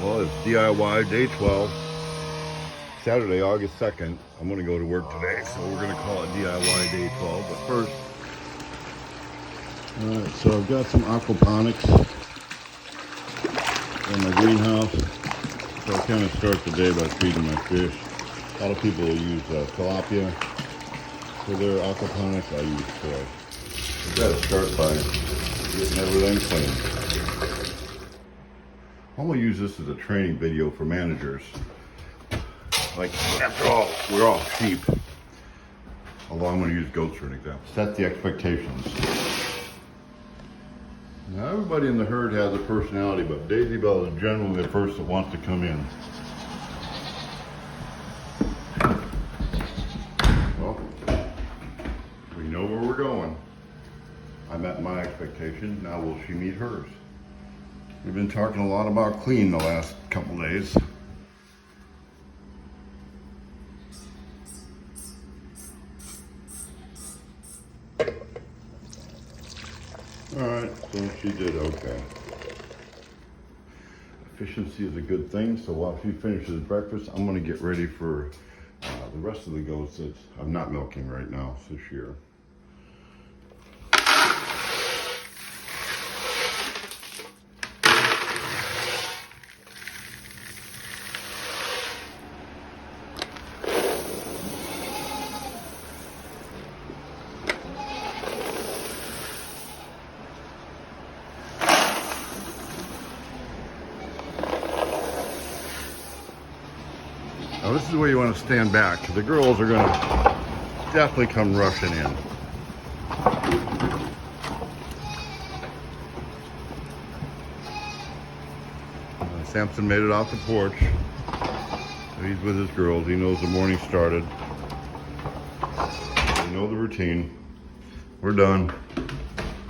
Well, it's DIY day 12, Saturday, August 2nd. I'm going to go to work today, so we're going to call it DIY day 12. But first, alright, so I've got some aquaponics in my greenhouse. So I kind of start the day by feeding my fish. A lot of people will use tilapia for their aquaponics. I use koi. I've got to start by getting everything clean. I'm going to use this as a training video for managers. Like, after all, we're all sheep. Although I'm going to use goats for an example. Set the expectations. Now, everybody in the herd has a personality, but Daisy Bell is generally the first that wants to come in. Well, we know where we're going. I met my expectation. Now will she meet hers? We've been talking a lot about clean the last couple days. Alright, so she did okay. Efficiency is a good thing, so while she finishes breakfast, I'm going to get ready for the rest of the goats that I'm not milking right now this year. Now this is where you want to stand back, because the girls are going to definitely come rushing in. Samson made it off the porch. He's with his girls. He knows the morning started. You know the routine. We're done.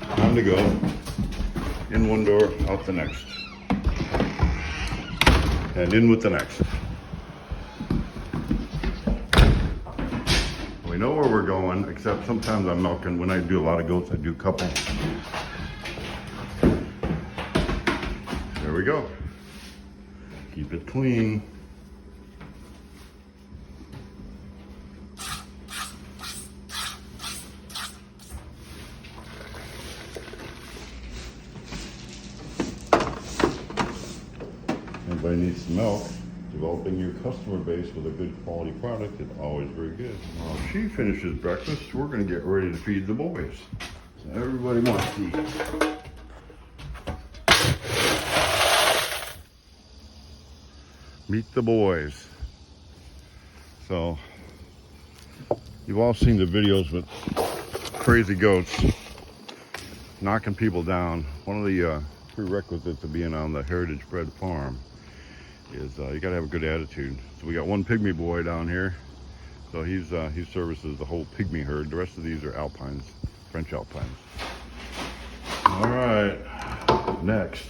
Time to go. In one door, out the next. And in with the next. We know where we're going, except sometimes I'm milking. When I do a lot of goats, I do a couple. There we go. Keep it clean. Anybody needs some milk? Developing your customer base with a good quality product is always very good. While she finishes breakfast, we're going to get ready to feed the boys. So everybody wants to eat. Meet the boys. So, you've all seen the videos with crazy goats knocking people down. One of the prerequisites of being on the heritage bred farm is you gotta have a good attitude. So we got one pygmy boy down here. So he services the whole pygmy herd. The rest of these are alpines, French alpines. All right, next.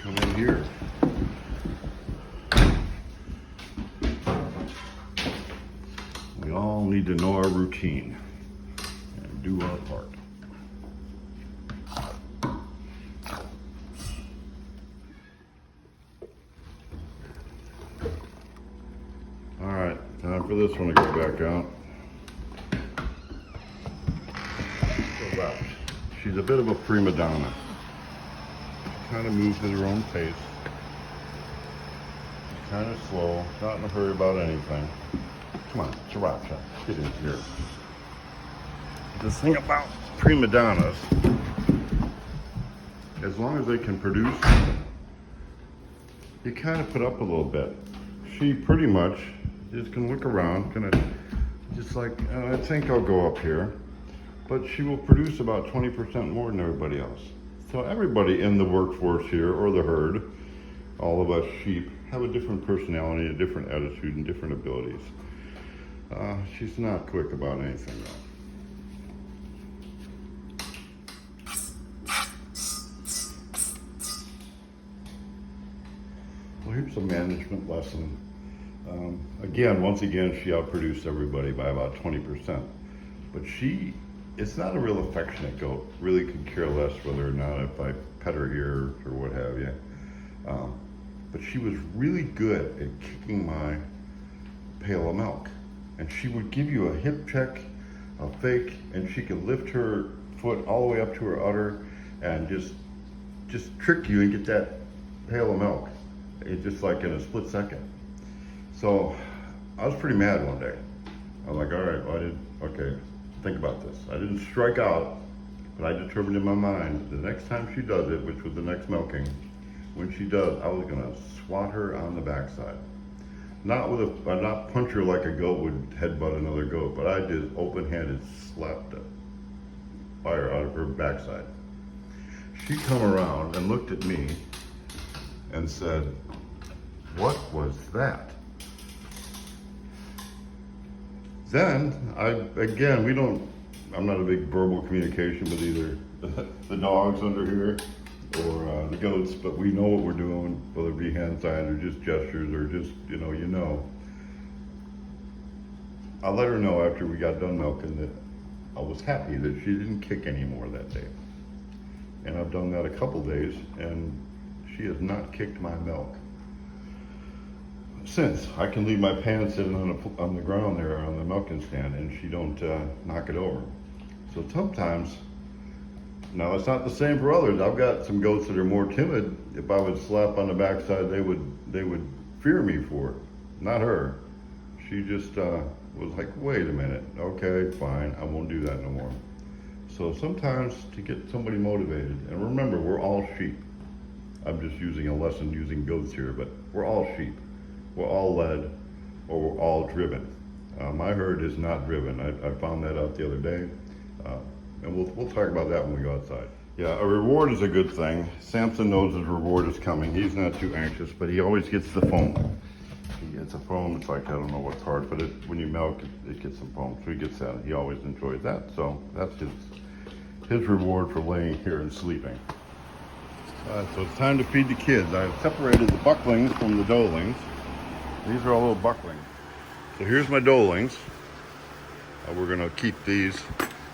Come in here. We all need to know our routine and do our part. All right, time for this one to go back out. So that, she's a bit of a prima donna. She kind of moves at her own pace. She's kind of slow, not in a hurry about anything. Come on, Sriracha, get in here. The thing about prima donnas, as long as they can produce, you kind of put up a little bit. She pretty much just can look around, just like, I think I'll go up here, but she will produce about 20% more than everybody else. So everybody in the workforce here, or the herd, all of us sheep, have a different personality, a different attitude, and different abilities. She's not quick about anything though. Well, here's a management lesson. Again, once again, she outproduced everybody by about 20%. But it's not a real affectionate goat. Really could care less whether or not if I pet her here or what have you. But she was really good at kicking my pail of milk. And she would give you a hip check, a fake, and she could lift her foot all the way up to her udder and just trick you and get that pail of milk. It's just like in a split second. So I was pretty mad one day. I was like, all right, well, okay, think about this. I didn't strike out, but I determined in my mind the next time she does it, which was the next milking, when she does, I was gonna swat her on the backside. Not punch her like a goat would headbutt another goat, but I just open-handed slapped the fire out of her backside. She come around and looked at me and said, "What was that?" Then, I'm not a big verbal communication with either the dogs under here or the goats, but we know what we're doing, whether it be hand signs or just gestures or just, you know. I let her know after we got done milking that I was happy that she didn't kick anymore that day. And I've done that a couple days, and she has not kicked my milk since. I can leave my pan sitting on the ground there on the milking stand, and she don't knock it over. So sometimes, now it's not the same for others. I've got some goats that are more timid. If I would slap on the backside, they would fear me for it. Not her. She just was like, wait a minute, okay, fine, I won't do that no more. So sometimes to get somebody motivated, and remember, we're all sheep. I'm just using a lesson using goats here, but we're all sheep. We're all led, or we're all driven. My herd is not driven. I found that out the other day, and we'll talk about that when we go outside. Yeah, a reward is a good thing. Samson knows his reward is coming. He's not too anxious, but he always gets the foam. He gets a foam. It's like, I don't know what part, but when you milk, it gets some foam, so he gets that. He always enjoys that. So that's his reward for laying here and sleeping. So it's time to feed the kids. I've separated the bucklings from the doelings. These are all little bucklings. So here's my doelings. We're gonna keep these.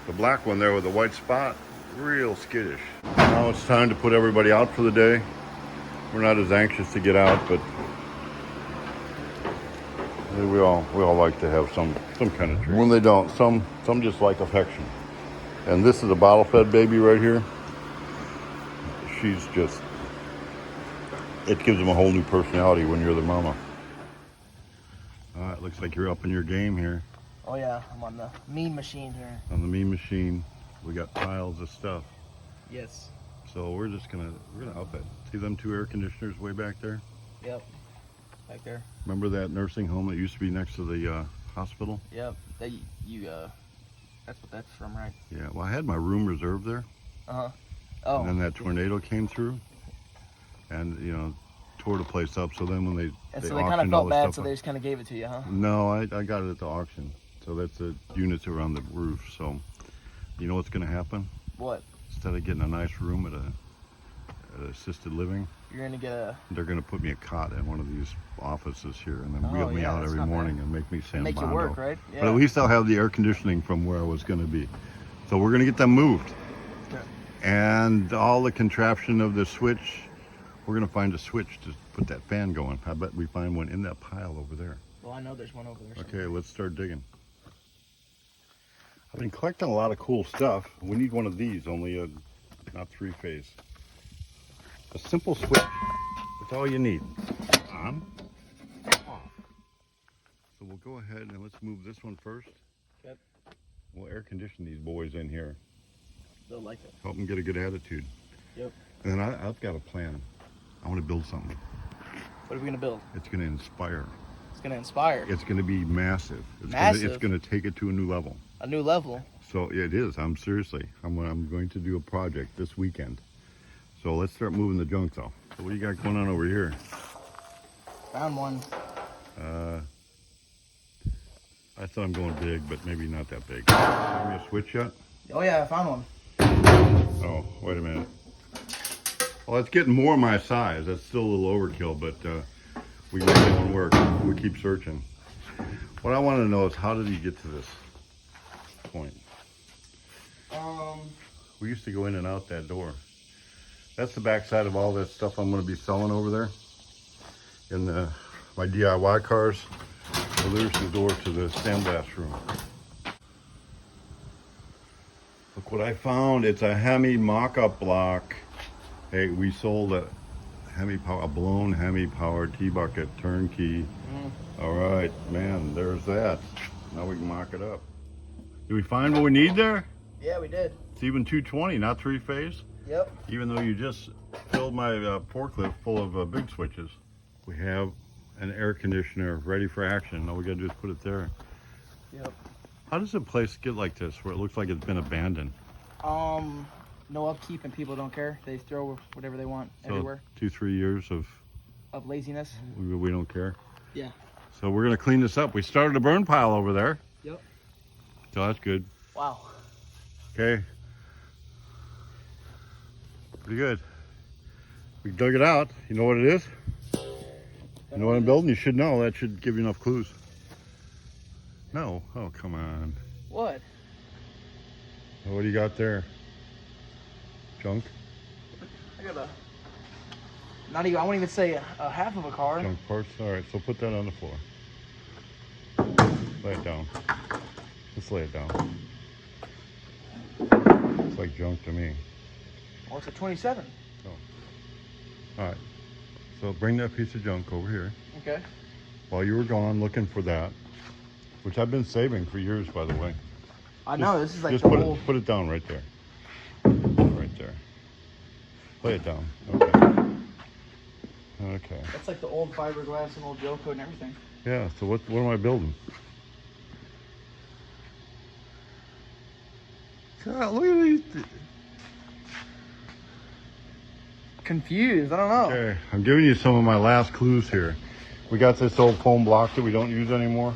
The black one there with the white spot, real skittish. Now it's time to put everybody out for the day. We're not as anxious to get out, but we all like to have some kind of treat. When they don't, some just like affection. And this is a bottle-fed baby right here. It gives them a whole new personality when you're the mama. It looks like you're up in your game here. Oh yeah, I'm on the mean machine here. On the mean machine, we got piles of stuff. Yes. So we're gonna up it. See them two air conditioners way back there? Yep. Back there. Remember that nursing home that used to be next to the hospital? Yep. That's what that's from, right? Yeah. Well, I had my room reserved there. Uh-huh. Oh. And then that tornado came through, and tore the place up. So then when they kind of felt bad, so they just kind of gave it to you, huh? No, I got it at the auction. So that's the units around the roof. So you know what's going to happen? What? Instead of getting a nice room at an assisted living, you're going to they're going to put me a cot in one of these offices here, and then wheel me out every morning and make me San Make Bondo. you work, right? Yeah. But at least I'll have the air conditioning from where I was going to be. So we're going to get them moved. Okay. And all the contraption of the switch, we're going to find a switch to put that fan going. I bet we find one in that pile over there. Well, I know there's one over there. Okay, let's start digging. I've been collecting a lot of cool stuff. We need one of these, only not three-phase. A simple switch. That's all you need. On, off. So we'll go ahead and let's move this one first. Yep. We'll air condition these boys in here. They'll like it. Help them get a good attitude. Yep. And then I've got a plan. I want to build something. What are we going to build? It's going to inspire. It's going to inspire. It's going to be massive. It's going to take it to a new level. A new level? So it is. I'm going to do a project this weekend. So let's start moving the junk though. So what do you got going on over here? Found one. I thought I'm going big, but maybe not that big. Give me a switch yet? Oh yeah, I found one. Oh, wait a minute. Well, it's getting more my size. That's still a little overkill, but we make one work. We keep searching. What I want to know is, how did he get to this point? We used to go in and out that door. That's the backside of all that stuff I'm going to be selling over there in my DIY cars. So there's the door to the sandblast room. Look what I found. It's a Hemi mock-up block. Hey, we sold a blown Hemi power T-bucket turnkey. All right, man, there's that. Now we can mock it up. Did we find what we need there? Yeah, we did. It's even 220, not three-phase. Yep. Even though you just filled my forklift full of big switches. We have an air conditioner ready for action. All we gotta do is put it there. Yep. How does a place get like this where it looks like it's been abandoned? No upkeep and people don't care. They throw whatever they want everywhere. 2-3 years of laziness. we don't care. Yeah. So we're gonna clean this up. We started a burn pile over there. Yep. So that's good. Wow. Okay. Pretty good. We dug it out. You know what it is? You know what I'm building? You should know. That should give you enough clues. No. Oh, come on. What? What do you got there? Junk? I got I won't even say a half of a car. Junk parts? All right, so put that on the floor. Lay it down. Let's lay it down. It's like junk to me. Oh, it's a 27. Oh. All right. So bring that piece of junk over here. Okay. While you were gone looking for that, which I've been saving for years, by the way. I know, this is like just the put whole... put it down right there. Right there. Lay it down. Okay. Okay. That's like the old fiberglass and old gel coat and everything. Yeah, so what am I building? God, look at these. Confused, I don't know. Okay, I'm giving you some of my last clues here. We got this old foam block that we don't use anymore.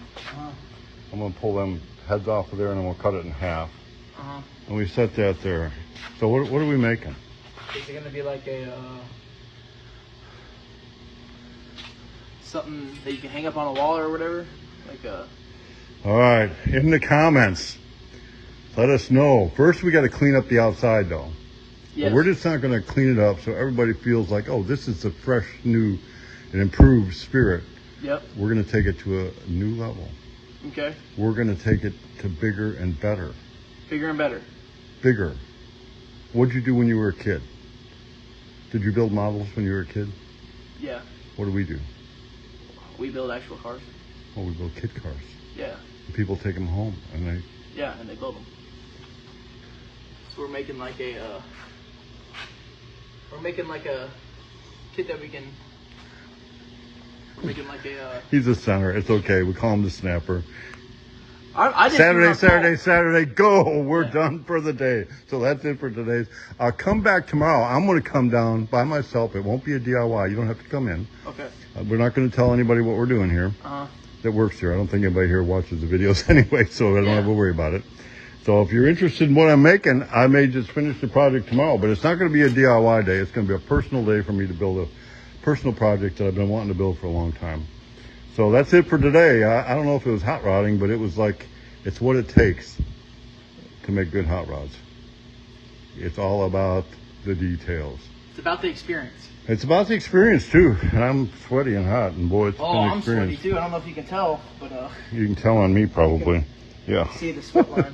I'm gonna pull them heads off of there and then we'll cut it in half. And we set that there. So what are we making? Is it gonna be like a something that you can hang up on a wall or whatever? Like a... All right, in the comments, let us know. First, we got to clean up the outside, though. Yes. We're just not going to clean it up so everybody feels like, oh, this is a fresh, new, and improved spirit. Yep. We're going to take it to a new level. Okay. We're going to take it to bigger and better. Bigger and better. Bigger. What'd you do when you were a kid? Did you build models when you were a kid? Yeah. What do we do? We build actual cars. Oh, we build kid cars. Yeah. And people take them home and they... Yeah, and they build them. So we're making like a... kit that we can... We're making like a... He's a center. It's okay. We call him the snapper. I didn't Saturday, go. We're done for the day. So that's it for today's. I'll come back tomorrow. I'm going to come down by myself. It won't be a DIY. You don't have to come in. Okay. We're not going to tell anybody what we're doing here. That works here. I don't think anybody here watches the videos anyway, so I don't have to worry about it. So if you're interested in what I'm making, I may just finish the project tomorrow, but it's not going to be a DIY day. It's going to be a personal day for me to build a personal project that I've been wanting to build for a long time. So that's it for today. I don't know if it was hot rodding, but it was like, it's what it takes to make good hot rods. It's all about the details. It's about the experience. It's about the experience too. And I'm sweaty and hot, and boy, it's been an experience. I'm sweaty too. I don't know if you can tell, but you can tell on me probably. Yeah. See the sweat line.